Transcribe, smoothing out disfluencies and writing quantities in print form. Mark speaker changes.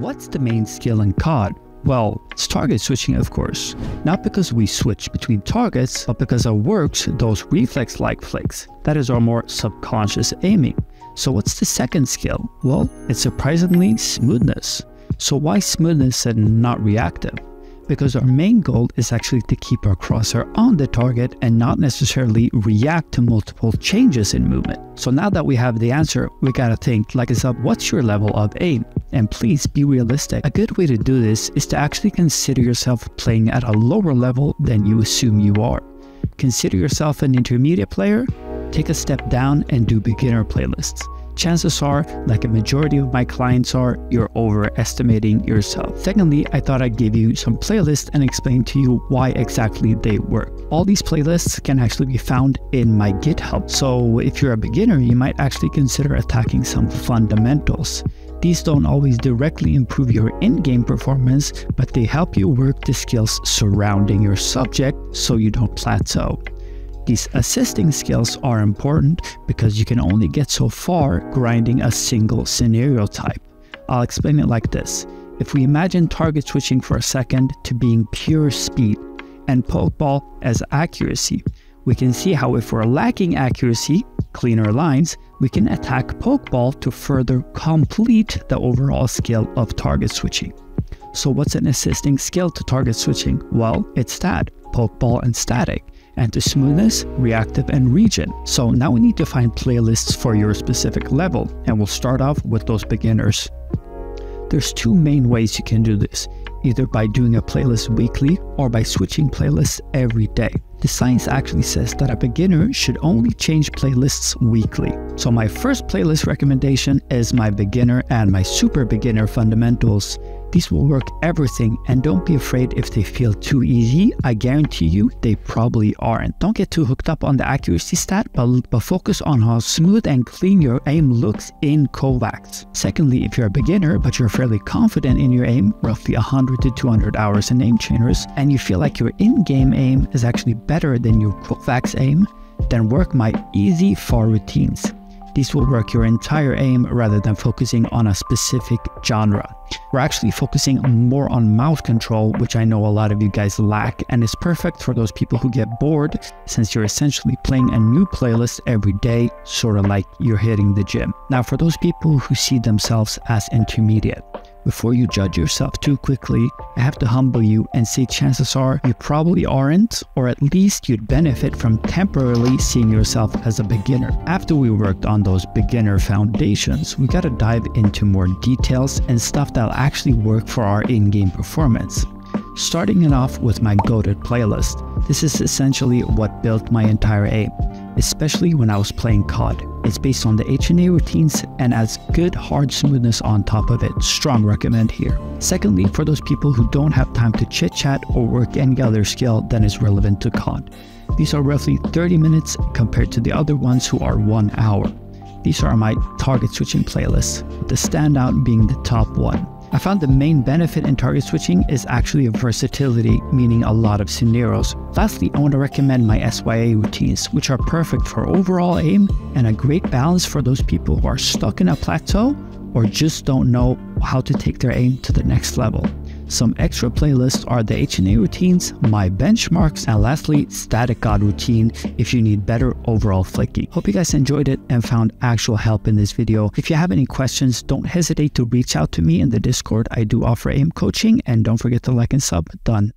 Speaker 1: What's the main skill in COD? Well, it's target switching, of course. Not because we switch between targets, but because it works those reflex-like flicks. That is our more subconscious aiming. So what's the second skill? Well, it's surprisingly smoothness. So why smoothness and not reactive? Because our main goal is actually to keep our crosshair on the target and not necessarily react to multiple changes in movement. So now that we have the answer, we gotta think, like it's up, what's your level of aim? And please be realistic. A good way to do this is to actually consider yourself playing at a lower level than you assume you are. Consider yourself an intermediate player, take a step down and do beginner playlists. Chances are, like a majority of my clients are, you're overestimating yourself. Secondly, I thought I'd give you some playlists and explain to you why exactly they work. All these playlists can actually be found in my GitHub. So if you're a beginner, you might actually consider attacking some fundamentals. These don't always directly improve your in-game performance, but they help you work the skills surrounding your subject so you don't plateau. These assisting skills are important because you can only get so far grinding a single scenario type. I'll explain it like this. If we imagine target switching for a second to being pure speed and pokeball as accuracy, we can see how if we're lacking accuracy, cleaner lines, we can attack pokeball to further complete the overall skill of target switching. So what's an assisting skill to target switching? Well, it's stat, pokeball and static. And to smoothness, reactive and regen. So now we need to find playlists for your specific level, and we'll start off with those beginners. There's two main ways you can do this, either by doing a playlist weekly or by switching playlists every day. The science actually says that a beginner should only change playlists weekly. So my first playlist recommendation is my beginner and my super beginner fundamentals. These will work everything, and don't be afraid if they feel too easy. I guarantee you they probably aren't. Don't get too hooked up on the accuracy stat, but focus on how smooth and clean your aim looks in Kovacs. Secondly, if you're a beginner but you're fairly confident in your aim, roughly 100 to 200 hours in aim trainers, and you feel like your in-game aim is actually better than your Kovacs aim, then work my easy FAR routines. These will work your entire aim rather than focusing on a specific genre. We're actually focusing more on mouse control, which I know a lot of you guys lack, and is perfect for those people who get bored since you're essentially playing a new playlist every day, sort of like you're hitting the gym. Now for those people who see themselves as intermediate, before you judge yourself too quickly, I have to humble you and say chances are you probably aren't, or at least you'd benefit from temporarily seeing yourself as a beginner. After we worked on those beginner foundations, we gotta dive into more details and stuff that'll actually work for our in-game performance. Starting it off with my goated playlist. This is essentially what built my entire aim, especially when I was playing COD. It's based on the HNA routines and adds good hard smoothness on top of it. Strong recommend here. Secondly, for those people who don't have time to chit chat or work any other skill that is relevant to COD. These are roughly 30 minutes compared to the other ones who are 1 hour. These are my target switching playlists, with the standout being the top one. I found the main benefit in target switching is actually versatility, meaning a lot of scenarios. Lastly, I want to recommend my SYA routines, which are perfect for overall aim and a great balance for those people who are stuck in a plateau or just don't know how to take their aim to the next level. Some extra playlists are the HNA routines, my benchmarks, and lastly, static God routine if you need better overall flicking. Hope you guys enjoyed it and found actual help in this video. If you have any questions, don't hesitate to reach out to me in the Discord. I do offer aim coaching, and don't forget to like and sub. Done.